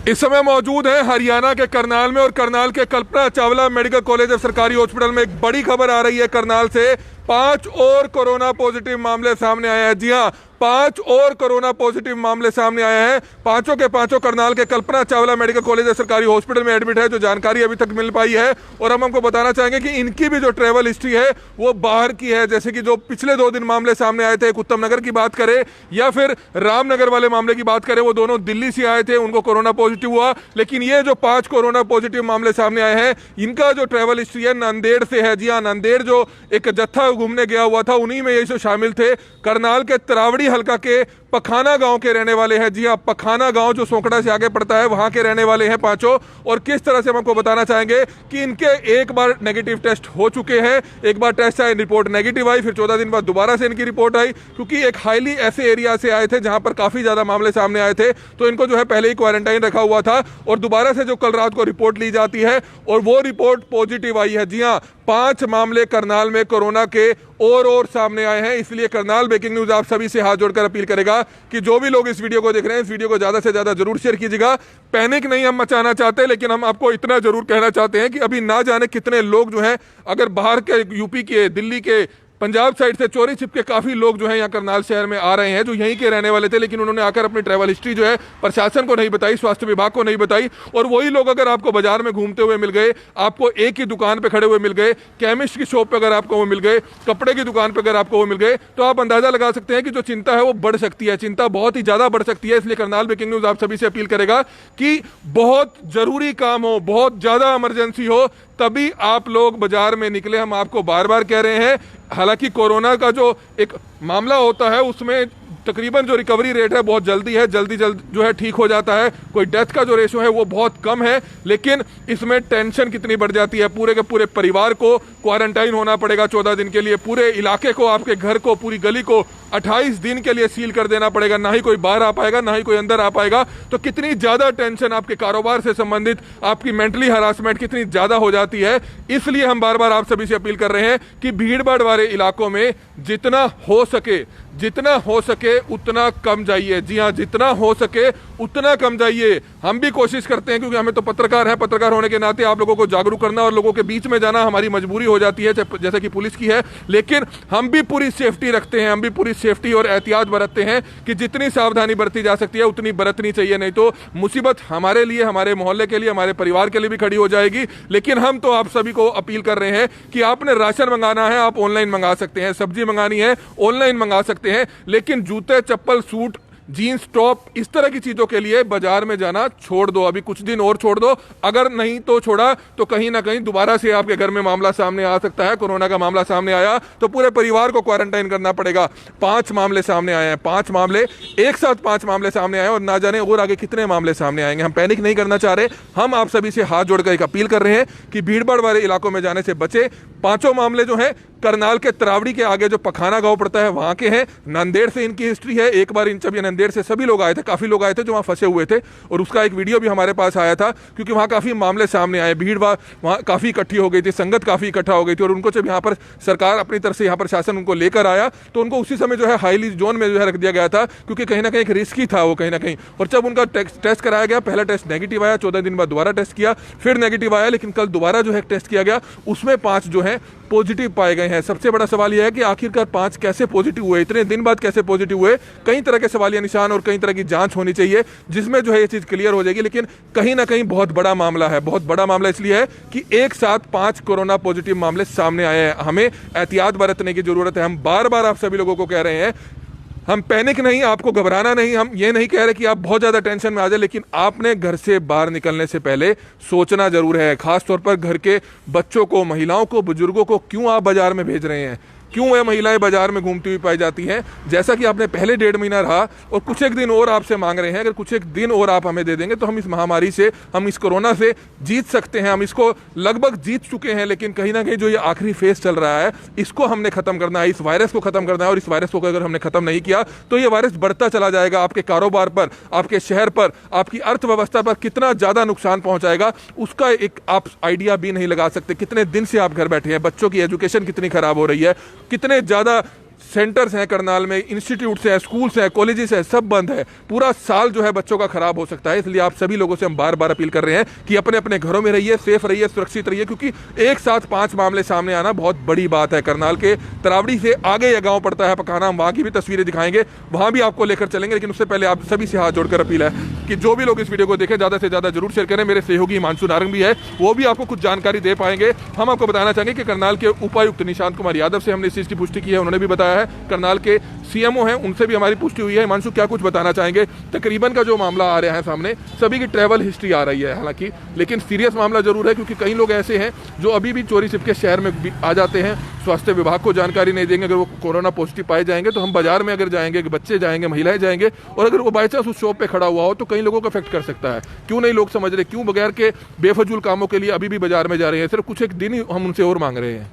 इस समय मौजूद है हरियाणा के करनाल में और करनाल के कल्पना चावला मेडिकल कॉलेज और सरकारी हॉस्पिटल में एक बड़ी खबर आ रही है। करनाल से 5 और कोरोना पॉजिटिव मामले सामने आए हैं। जी हां, 5 और कोरोना पॉजिटिव मामले सामने आए हैं। पांचों के पांचों करनाल के कल्पना चावला मेडिकल कॉलेज और सरकारी हॉस्पिटल में एडमिट है, जो जानकारी अभी तक मिल पाई है। और हम हमको बताना चाहेंगे कि इनकी भी जो ट्रैवल हिस्ट्री है वो बाहर की है। जैसे कि जो पिछले 2 दिन मामले सामने आए थे, एक उत्तम नगर की बात करें या फिर रामनगर वाले मामले की बात करें, वो दोनों दिल्ली से आए थे, उनको कोरोना पॉजिटिव हुआ। लेकिन ये जो 5 कोरोना पॉजिटिव मामले सामने आए हैं, इनका जो ट्रैवल हिस्ट्री है नांदेड़ से है। जी हाँ, नांदेड़ जो एक जत्था घूमने गया हुआ था, उन्हीं में ये जो शामिल थे। करनाल के तरावड़ी हल्का के पखाना गांव के रहने वाले हैं। जी हां, पखाना गांव जो सोंकड़ा से आगे पड़ता है, वहां के रहने वाले हैं पांचों। और किस तरह से हम आपको बताना चाहेंगे कि इनके एक बार नेगेटिव टेस्ट हो चुके हैं। एक बार टेस्ट आई, रिपोर्ट नेगेटिव आई, फिर 14 दिन बाद दोबारा से इनकी रिपोर्ट आई, क्योंकि एक हाईली ऐसे एरिया से आए थे जहां पर काफी ज्यादा मामले सामने आए थे। तो इनको जो है पहले ही क्वारंटाइन रखा हुआ था और दोबारा से जो कल रात को रिपोर्ट ली जाती है और वो रिपोर्ट पॉजिटिव आई है। जी हां, 5 मामले करनाल में कोरोना के और सामने आए हैं। इसलिए करनाल ब्रेकिंग न्यूज आप सभी से हाथ जोड़कर अपील करेगा कि जो भी लोग इस वीडियो को देख रहे हैं, इस वीडियो को ज्यादा से ज्यादा जरूर शेयर कीजिएगा। पैनिक नहीं हम मचाना चाहते, लेकिन हम आपको इतना जरूर कहना चाहते हैं कि अभी ना जाने कितने लोग जो हैं, अगर बाहर के यूपी के, दिल्ली के, पंजाब साइड से चोरी छिप के काफी लोग जो है यहाँ करनाल शहर में आ रहे हैं, जो यहीं के रहने वाले थे, लेकिन उन्होंने आकर अपनी ट्रैवल हिस्ट्री जो है प्रशासन को नहीं बताई, स्वास्थ्य विभाग को नहीं बताई। और वही लोग अगर आपको बाजार में घूमते हुए मिल गए, आपको एक ही दुकान पे खड़े हुए मिल गए, केमिस्ट की शॉप पे अगर आपको वो मिल गए, कपड़े की दुकान पे अगर आपको वो मिल गए, तो आप अंदाजा लगा सकते हैं कि जो चिंता है वो बढ़ सकती है। चिंता बहुत ही ज्यादा बढ़ सकती है। इसलिए करनाल ब्रेकिंग न्यूज आप सभी से अपील करेगा कि बहुत जरूरी काम हो, बहुत ज्यादा इमरजेंसी हो, तभी आप लोग बाजार में निकले। हम आपको बार बार कह रहे हैं। हालांकि कोरोना का जो एक मामला होता है, उसमें तकरीबन जो रिकवरी रेट है बहुत जल्दी है, जल्दी जो है ठीक हो जाता है। कोई डेथ का जो रेशो है वो बहुत कम है, लेकिन इसमें टेंशन कितनी बढ़ जाती है। पूरे के पूरे परिवार को क्वारंटाइन होना पड़ेगा 14 दिन के लिए। पूरे इलाके को, आपके घर को, पूरी गली को 28 दिन के लिए सील कर देना पड़ेगा। ना ही कोई बाहर आ पाएगा, ना ही कोई अंदर आ पाएगा। तो कितनी ज्यादा टेंशन आपके कारोबार से संबंधित, आपकी मेंटली हरासमेंट कितनी ज्यादा हो जाती है। इसलिए हम बार बार आप सभी से अपील कर रहे हैं कि भीड़ भाड़ वाले इलाकों में जितना हो सके उतना कम जाइए। जी हाँ, जितना हो सके उतना कम जाइए। हम भी कोशिश करते हैं, क्योंकि हमें तो पत्रकार हैं, पत्रकार होने के नाते आप लोगों को जागरूक करना और लोगों के बीच में जाना हमारी मजबूरी हो जाती है, जैसे कि पुलिस की है। लेकिन हम भी पूरी सेफ्टी रखते हैं, हम भी पूरी सेफ्टी और एहतियात बरतते हैं कि जितनी सावधानी बरती जा सकती है उतनी बरतनी चाहिए। नहीं तो मुसीबत हमारे लिए, हमारे मोहल्ले के लिए, हमारे परिवार के लिए भी खड़ी हो जाएगी। लेकिन हम तो आप सभी को अपील कर रहे हैं कि आपने राशन मंगाना है, आप ऑनलाइन मंगा सकते हैं। सब्जी मंगानी है, ऑनलाइन मंगा सकते हैं। लेकिन जूते, चप्पल, सूट, जीन्स, टॉप, इस तरह की चीजों के लिए बाजार में जाना छोड़ दो। अभी कुछ दिन और छोड़ दो। अगर नहीं तो छोड़ा तो कहीं ना कहीं दोबारा से आपके घर में मामला सामने आ सकता है। कोरोना का मामला सामने आया तो पूरे परिवार को क्वारंटाइन करना पड़ेगा। 5 मामले सामने आए हैं, 5 मामले एक साथ, 5 मामले सामने आए और ना जाने और आगे कितने मामले सामने आएंगे। हम पैनिक नहीं करना चाह रहे। हम आप सभी से हाथ जोड़कर एक अपील कर रहे हैं कि भीड़ भाड़ वाले इलाकों में जाने से बचे। 5 मामले जो हैं करनाल के तरावड़ी के आगे जो पखाना गांव पड़ता है वहां के हैं। नांदेड़ से इनकी हिस्ट्री है। एक बार जब ये नांदेड़ से सभी लोग आए थे, काफी लोग आए थे जो वहां फंसे हुए थे, और उसका एक वीडियो भी हमारे पास आया था, क्योंकि वहां काफी मामले सामने आए। भीड़ वहां काफी इकट्ठी हो गई थी, संगत काफी इकट्ठा हो गई थी, और उनको जब यहाँ पर सरकार अपनी तरफ से, यहाँ पर शासन उनको लेकर आया तो उनको उसी समय जो है हाईली जोन में जो है रख दिया गया था, क्योंकि कहीं ना कहीं एक रिस्की था वो, कहीं ना कहीं। और जब उनका टेस्ट कराया गया, पहला टेस्ट नेगेटिव आया, 14 दिन बाद दोबारा टेस्ट किया, फिर नेगेटिव आया, लेकिन कल दोबारा जो है टेस्ट किया गया, उसमें 5 जो है पॉजिटिव पाए गए हैं। सबसे बड़ा सवाल यह है कि आखिरकार 5 कैसे पॉजिटिव हुए, इतने दिन बाद कैसे पॉजिटिव हुए। कई तरह के सवालिया निशान और कई तरह की जांच होनी चाहिए, जिसमें जो है ये चीज क्लियर हो जाएगी। लेकिन कहीं ना कहीं बहुत बड़ा मामला है। बहुत बड़ा मामला इसलिए है कि एक साथ 5 कोरोना पॉजिटिव मामले सामने आए हैं। हमें एहतियात बरतने की जरूरत है। हम बार बार आप सभी लोगों को कह रहे हैं, हम पैनिक नहीं, आपको घबराना नहीं। हम ये नहीं कह रहे कि आप बहुत ज्यादा टेंशन में आ जाए, लेकिन आपने घर से बाहर निकलने से पहले सोचना जरूर है। खासतौर पर घर के बच्चों को, महिलाओं को, बुजुर्गों को क्यों आप बाजार में भेज रहे हैं? क्यों वह महिलाएं बाजार में घूमती हुई पाई जाती हैं? जैसा कि आपने पहले 1.5 महीना रहा और कुछ एक दिन और आपसे मांग रहे हैं। अगर कुछ एक दिन और आप हमें दे देंगे तो हम इस महामारी से, हम इस कोरोना से जीत सकते हैं। हम इसको लगभग जीत चुके हैं, लेकिन कहीं ना कहीं जो ये आखिरी फेज चल रहा है, इसको हमने खत्म करना है। इस वायरस को खत्म करना है, और इस वायरस को अगर हमने खत्म नहीं किया तो ये वायरस बढ़ता चला जाएगा। आपके कारोबार पर, आपके शहर पर, आपकी अर्थव्यवस्था पर कितना ज्यादा नुकसान पहुंचाएगा, उसका एक आप आइडिया भी नहीं लगा सकते। कितने दिन से आप घर बैठे हैं, बच्चों की एजुकेशन कितनी खराब हो रही है, कितने ज्यादा सेंटर्स हैं करनाल में, इंस्टीट्यूट्स हैं, स्कूल्स हैं, कॉलेजेस हैं, सब बंद है। पूरा साल जो है बच्चों का खराब हो सकता है। इसलिए आप सभी लोगों से हम बार बार अपील कर रहे हैं कि अपने अपने घरों में रहिए, सेफ रहिए, सुरक्षित रहिए, क्योंकि एक साथ 5 मामले सामने आना बहुत बड़ी बात है। करनाल के तरावड़ी से आगे यह गाँव पड़ता है पकाना, हम वहाँ की भी तस्वीरें दिखाएंगे, वहाँ भी आपको लेकर चलेंगे। लेकिन उससे पहले आप सभी से हाथ जोड़कर अपील है कि जो भी लोग इस वीडियो को देखें ज़्यादा से ज़्यादा जरूर शेयर करें। मेरे सहयोगी हिमांशु नारंग भी है, वो भी आपको कुछ जानकारी दे पाएंगे। हम आपको बताना चाहेंगे कि करनाल के उपायुक्त निशांत कुमार यादव से हमने इस चीज़ की पुष्टि की है, उन्होंने भी बताया है। करनाल के सीएमओ हैं, उनसे भी हमारी पुष्टि हुई है। हिमांशु क्या कुछ बताना चाहेंगे? तकरीबन का जो मामला आ रहा है सामने, सभी की ट्रैवल हिस्ट्री आ रही है हालांकि, लेकिन सीरियस मामला जरूर है, क्योंकि कई लोग ऐसे हैं जो अभी भी चोरी छिपके शहर में आ जाते हैं, स्वास्थ्य विभाग को जानकारी नहीं देंगे। अगर वो कोरोना पॉजिटिव पाए जाएंगे तो हम बाजार में अगर जाएंगे, बच्चे जाएंगे, महिलाएं जाएंगे, और अगर वो बाई चांस उस शॉप पे खड़ा हुआ हो तो कई लोगों को अफेक्ट कर सकता है। क्यों नहीं लोग समझ रहे, क्यों बगैर के बेफजूल कामों के लिए अभी भी बाजार में जा रहे हैं? सिर्फ कुछ एक दिन ही हम उनसे और मांग रहे हैं।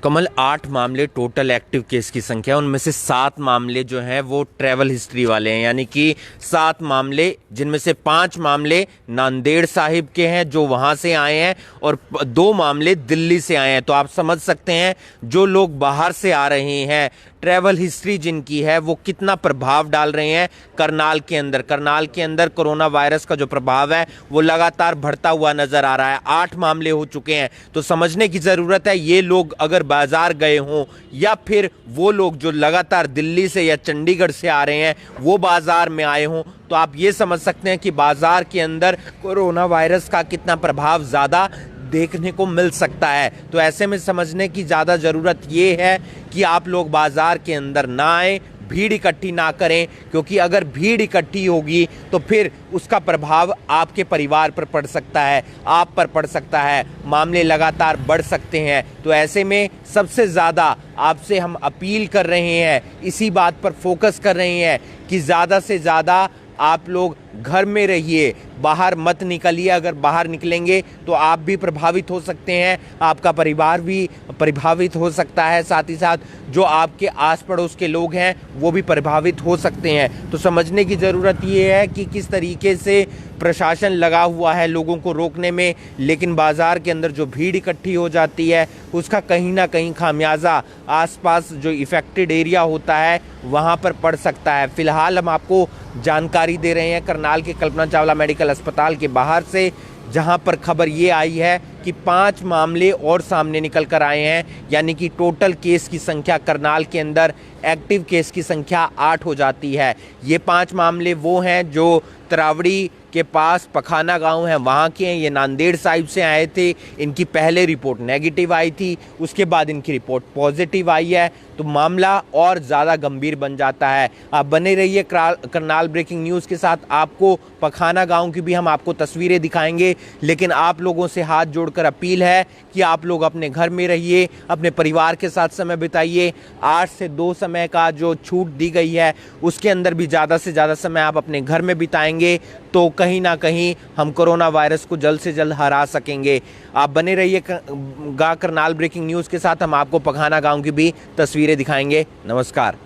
कमल, 8 मामले टोटल एक्टिव केस की संख्या, उनमें से 7 मामले जो हैं वो ट्रैवल हिस्ट्री वाले हैं, यानी कि 7 मामले, जिनमें से 5 मामले नांदेड़ साहिब के हैं जो वहां से आए हैं, और 2 मामले दिल्ली से आए हैं। तो आप समझ सकते हैं जो लोग बाहर से आ रहे हैं, ट्रैवल हिस्ट्री जिनकी है, वो कितना प्रभाव डाल रहे हैं करनाल के अंदर। करनाल के अंदर कोरोना वायरस का जो प्रभाव है वो लगातार बढ़ता हुआ नजर आ रहा है। 8 मामले हो चुके हैं, तो समझने की ज़रूरत है ये लोग अगर बाजार गए हों, या फिर वो लोग जो लगातार दिल्ली से या चंडीगढ़ से आ रहे हैं वो बाजार में आए हों, तो आप ये समझ सकते हैं कि बाजार के अंदर कोरोना वायरस का कितना प्रभाव ज़्यादा देखने को मिल सकता है। तो ऐसे में समझने की ज़्यादा ज़रूरत ये है कि आप लोग बाजार के अंदर ना आए, भीड़ इकट्ठी ना करें, क्योंकि अगर भीड़ इकट्ठी होगी तो फिर उसका प्रभाव आपके परिवार पर पड़ सकता है, आप पर पड़ सकता है, मामले लगातार बढ़ सकते हैं। तो ऐसे में सबसे ज़्यादा आपसे हम अपील कर रहे हैं, इसी बात पर फोकस कर रहे हैं कि ज़्यादा से ज़्यादा आप लोग घर में रहिए, बाहर मत निकलिए। अगर बाहर निकलेंगे तो आप भी प्रभावित हो सकते हैं, आपका परिवार भी प्रभावित हो सकता है, साथ ही साथ जो आपके आस पड़ोस के लोग हैं वो भी प्रभावित हो सकते हैं। तो समझने की ज़रूरत ये है कि किस तरीके से प्रशासन लगा हुआ है लोगों को रोकने में, लेकिन बाज़ार के अंदर जो भीड़ इकट्ठी हो जाती है उसका कहीं ना कहीं खामियाजा आसपास जो इफ़ेक्टेड एरिया होता है वहाँ पर पड़ सकता है। फ़िलहाल हम आपको जानकारी दे रहे हैं करनाल के कल्पना चावला मेडिकल अस्पताल के बाहर से, जहां पर खबर ये आई है कि 5 मामले और सामने निकल कर आए हैं, यानी कि टोटल केस की संख्या करनाल के अंदर एक्टिव केस की संख्या 8 हो जाती है। ये 5 मामले वो हैं जो तरावड़ी के पास पखाना गांव है वहाँ के हैं, ये नांदेड़ साहिब से आए थे। इनकी पहले रिपोर्ट नेगेटिव आई थी, उसके बाद इनकी रिपोर्ट पॉजिटिव आई है, तो मामला और ज़्यादा गंभीर बन जाता है। आप बने रहिए करनाल ब्रेकिंग न्यूज़ के साथ, आपको पखाना गांव की भी हम आपको तस्वीरें दिखाएंगे। लेकिन आप लोगों से हाथ जोड़कर अपील है कि आप लोग अपने घर में रहिए, अपने परिवार के साथ समय बिताइए। 8 से 2 समय का जो छूट दी गई है उसके अंदर भी ज़्यादा से ज़्यादा समय आप अपने घर में बिताएंगे तो कहीं ना कहीं हम कोरोना वायरस को जल्द से जल्द हरा सकेंगे। आप बने रहिए करनाल ब्रेकिंग न्यूज़ के साथ, हम आपको पखाना गांव की भी तस्वीरें दिखाएंगे। नमस्कार।